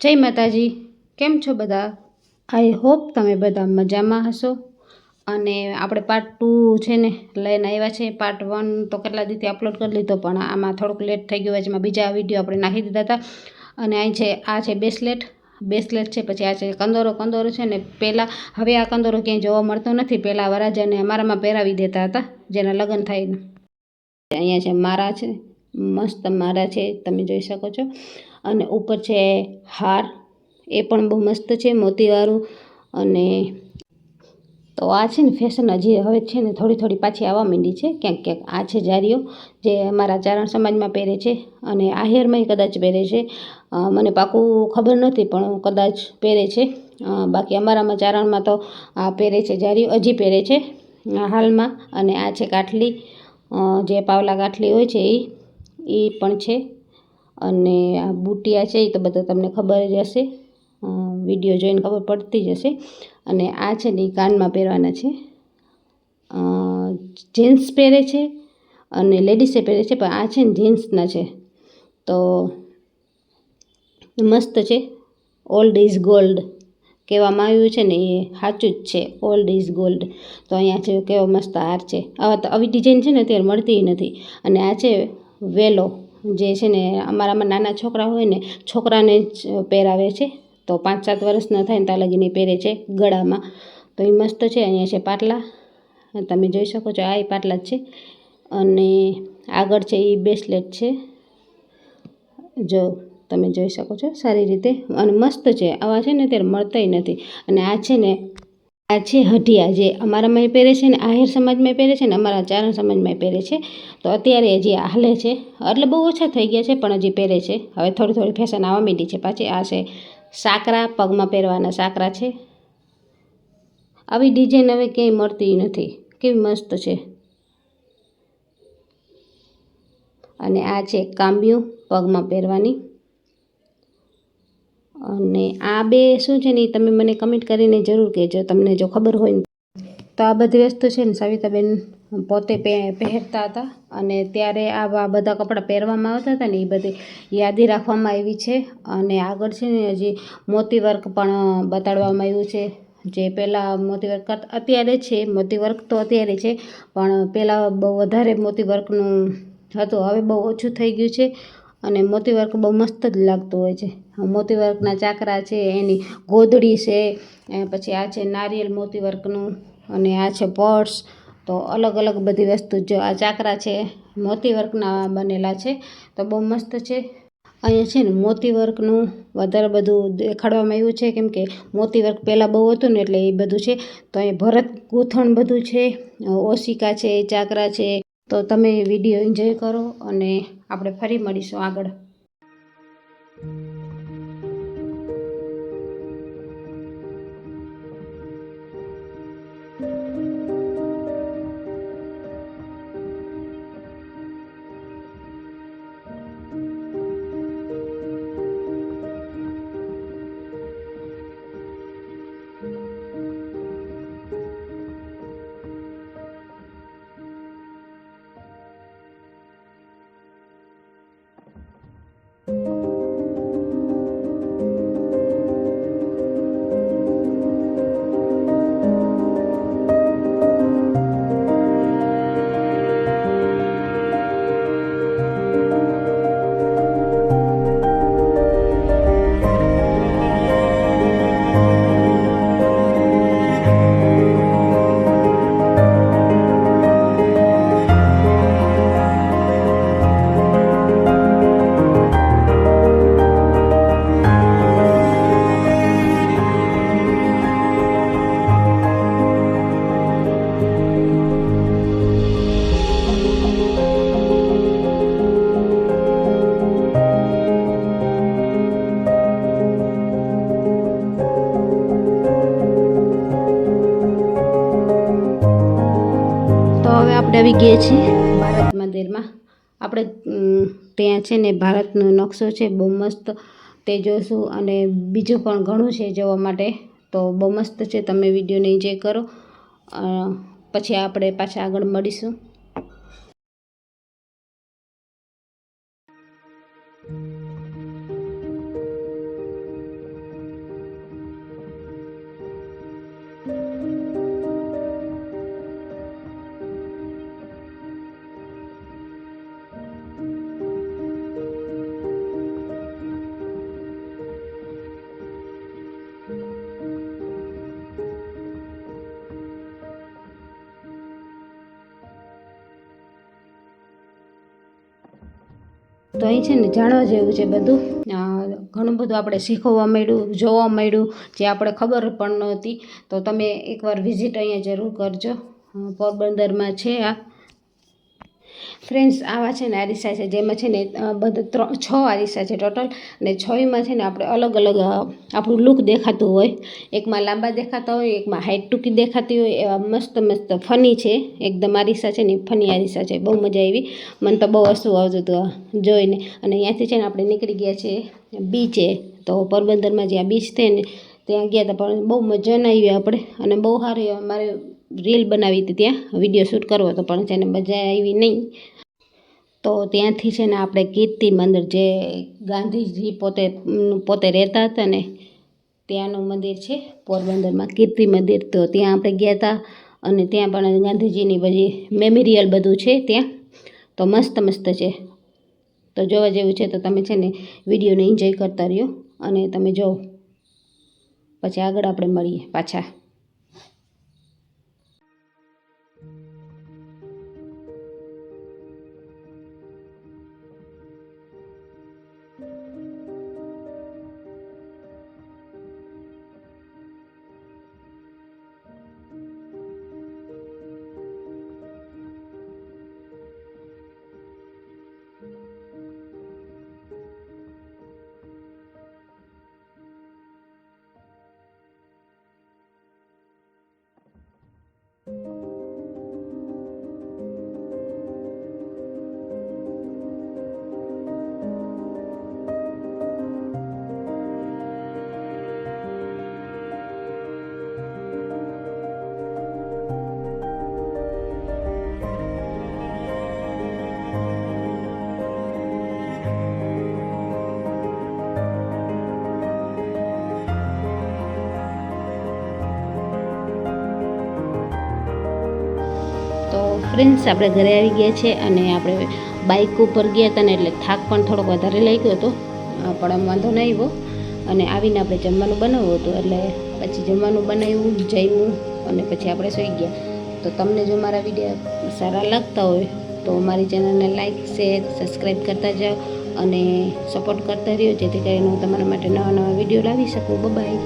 જય માતાજી, કેમ છો બધા? આઈ હોપ તમે બધા મજામાં હશો. અને આપણે પાર્ટ 2 છે ને લઈને આવ્યા છે. પાર્ટ 1 તો કેટલા દિવસથી અપલોડ કરી લીધો, પણ આમાં થોડુંક લેટ થઈ ગયું. એમાં બીજા વિડીયો આપણે નાખી દીધા હતા. અને અહીં છે, આ છે બ્રેસલેટ છે. પછી આ છે કંદોરો છે ને. પહેલાં હવે આ કંદોરો ક્યાંય જોવા મળતો નથી. પહેલાં વરરાજાને અમારામાં પહેરાવી દેતા હતા, જેના લગ્ન થાય ને. અહીંયા છે મારા છે, મસ્ત મારા છે, તમે જોઈ શકો છો. અને ઉપર છે હાર, એ પણ બહુ મસ્ત છે, મોતીવાળું. અને તો આ છે ને ફેશન હજી હવે છે ને થોડી પાછી આવવા માંડી છે ક્યાંક. આ છે જારીઓ, જે અમારા ચારણ સમાજમાં પહેરે છે. અને આહિરમાં કદાચ પહેરે છે, મને પાકું ખબર નથી, પણ કદાચ પહેરે છે. બાકી અમારામાં ચારણમાં તો આ પહેરે છે જારીઓ, હજી પહેરે છે હાલમાં. અને આ છે કાઠલી, જે પાવલા કાઠલી હોય છે એ પણ છે. અને આ બુટિયા છે, એ તો બધા તમને ખબર જ હશે, વિડીયો જોઈને ખબર પડતી જ હશે. અને આ છે ને એ કાનમાં પહેરવાના છે. જેન્ટ્સ પહેરે છે અને લેડીસે પહેરે છે, પણ આ છે ને જેન્ટ્સના છે. તો મસ્ત છે. ઓલ્ડ ઇઝ ગોલ્ડ કહેવામાં આવ્યું છે ને, એ સાચું જ છે, ઓલ્ડ ઇઝ ગોલ્ડ. તો અહીંયા છે કેવો મસ્ત હાર છે. આવી ડિઝાઇન છે ને અત્યારે મળતી નથી. અને આ છે વેલો, જે છે ને અમારામાં નાના છોકરા હોય ને, છોકરાને જ પહેરાવે છે. તો 5-7 વર્ષના થાય ને ત્યાં લગીને પહેરે છે ગળામાં. તો એ મસ્ત છે. અહીંયા છે પાટલા, તમે જોઈ શકો છો, આ પાટલા જ છે. અને આગળ છે એ બ્રેસલેટ છે, જો તમે જોઈ શકો છો સારી રીતે. અને મસ્ત છે. આવા છે ને અત્યારે મળતાય નથી. અને આ છે ને, આ છે હઢિયા, જે અમારામાં પહેરે છે ને, આહિર સમાજમાં પહેરે છે ને, અમારા ચારણ સમાજમાં પહેરે છે. તો અત્યારે હજી હાલે છે, એટલે બહુ ઓછા થઈ ગયા છે, પણ હજી પહેરે છે. હવે થોડી ફેશન આવવા માંડી છે પાછી. આ છે સાકરા, પગમાં પહેરવાના સાકરા છે. આવી ડિઝાઇન હવે ક્યાંય મળતી નથી. કેવી મસ્ત છે. અને આ છે કામ્યું, પગમાં પહેરવાની. અને આ બે શું છે ને, એ તમે મને કમેન્ટ કરીને જરૂર કહેજો, તમને જો ખબર હોય ને. તો આ બધી વસ્તુ છે ને સવિતાબેન પોતે પહેરતા હતા. અને ત્યારે આવા બધા કપડાં પહેરવામાં આવતા હતા ને, એ બધી યાદી રાખવામાં આવી છે. અને આગળ છે ને હજી મોતી વર્ક પણ બતાડવામાં આવ્યું છે. જે પહેલાં મોતી વર્ક અત્યારે છે, મોતી વર્ક તો અત્યારે છે, પણ પહેલાં બહુ વધારે મોતી વર્કનું હતું. હવે બહુ ઓછું થઈ ગયું છે. અને મોતી વર્ક બહુ મસ્ત જ લાગતું હોય છે. મોતી વર્કના ચાકરા છે, એની ગોદડી છે, પછી આ છે નારિયેલ મોતી વર્કનું. અને આ છે પર્સ. તો અલગ બધી વસ્તુ, જો આ ચાકરા છે મોતી વર્કના બનેલા છે, તો બહુ મસ્ત છે. અહીંયા છે ને મોતી વર્કનું વધારે બધું દેખાડવામાં આવ્યું છે, કેમ કે મોતી વર્ક પહેલાં બહુ હતું ને, એટલે એ બધું છે. તો અહીં ભરત ગૂંથણ બધું છે, ઓશિકા છે, ચાકરા છે. તો તમે વિડીયો એન્જોય કરો, અને આપણે ફરી મળીશું આગળ. તો હવે આપણે આવી ગયા છીએ ભારત મંદિરમાં. આપણે ત્યાં છે ને ભારતનો નકશો છે, બહુ મસ્ત, તે જોઈશું. અને બીજું પણ ઘણું છે જોવા માટે, તો બહુ મસ્ત છે. તમે વિડીયોને એન્જોય કરો, પછી આપણે પાછા આગળ મળીશું. તો અહીં છે ને જાણવા જેવું છે બધું, ઘણું બધું આપણે શીખવા મળ્યું, જોવા મળ્યું, જે આપણે ખબર પણ નહોતી. તો તમે એકવાર વિઝિટ અહીંયા જરૂર કરજો. પોરબંદરમાં છે આ. ફ્રેન્ડ્સ, આવા છે ને અરીસા છે, જેમાં છે ને બધા 6 અરીસા છે ટોટલ, અને 6માં છે ને આપણે અલગ અલગ આપણું લુક દેખાતું હોય. એકમાં લાંબા દેખાતા હોય, એકમાં હાઈટ ટૂંકી દેખાતી હોય, એવા મસ્ત મસ્ત ફની છે એકદમ અરીસા છે ને, ફની અરીસા છે. બહુ મજા આવી, મને તો બહુ હસવું આવતું હતું જોઈને. અને અહીંયાથી છે ને આપણે નીકળી ગયા છે બીચે. તો પોરબંદરમાં જ્યાં બીચ છે ને ત્યાં ગયા હતા, પણ બહુ મજા ના આવી આપણે, અને બહુ સારી અમારે રીલ બનાવી હતી, ત્યાં વિડીયો શૂટ કરવો હતો, પણ છે ને મજા આવી નહીં. તો ત્યાંથી છે ને આપણે કીર્તિ મંદિર, જે ગાંધીજી પોતે રહેતા હતા ને ત્યાંનું મંદિર છે પોરબંદરમાં, કીર્તિ મંદિર. તો ત્યાં આપણે ગયા હતા, અને ત્યાં પણ ગાંધીજીની બધી મેમોરિયલ બધું છે ત્યાં. તો મસ્ત મસ્ત છે, તો જોવા જેવું છે. તો તમે છે ને વિડીયોને એન્જોય કરતા રહ્યો અને તમે જો, પછી આગળ આપણે મળીએ પાછા. તો ફ્રેન્ડ્સ, આપણે ઘરે આવી ગયા છે, અને આપણે બાઇક ઉપર ગયા હતા ને એટલે થાક પણ થોડોક વધારે લાગ્યો હતો, પણ આમ વાંધો નહીં આવ્યો. અને આવીને આપણે જમવાનું બનાવવું હતું, એટલે પછી જમવાનું બનાવ્યું, જમ્યું, અને પછી આપણે સૂઈ ગયા. તો તમને જો મારા વિડીયો સારા લાગતા હોય તો મારી ચેનલને લાઇક, શેર, સબસ્ક્રાઈબ કરતા જાઓ અને સપોર્ટ કરતા રહ્યો, જેથી કરીને હું તમારા માટે નવા નવા વિડીયો લાવી શકું. બાય.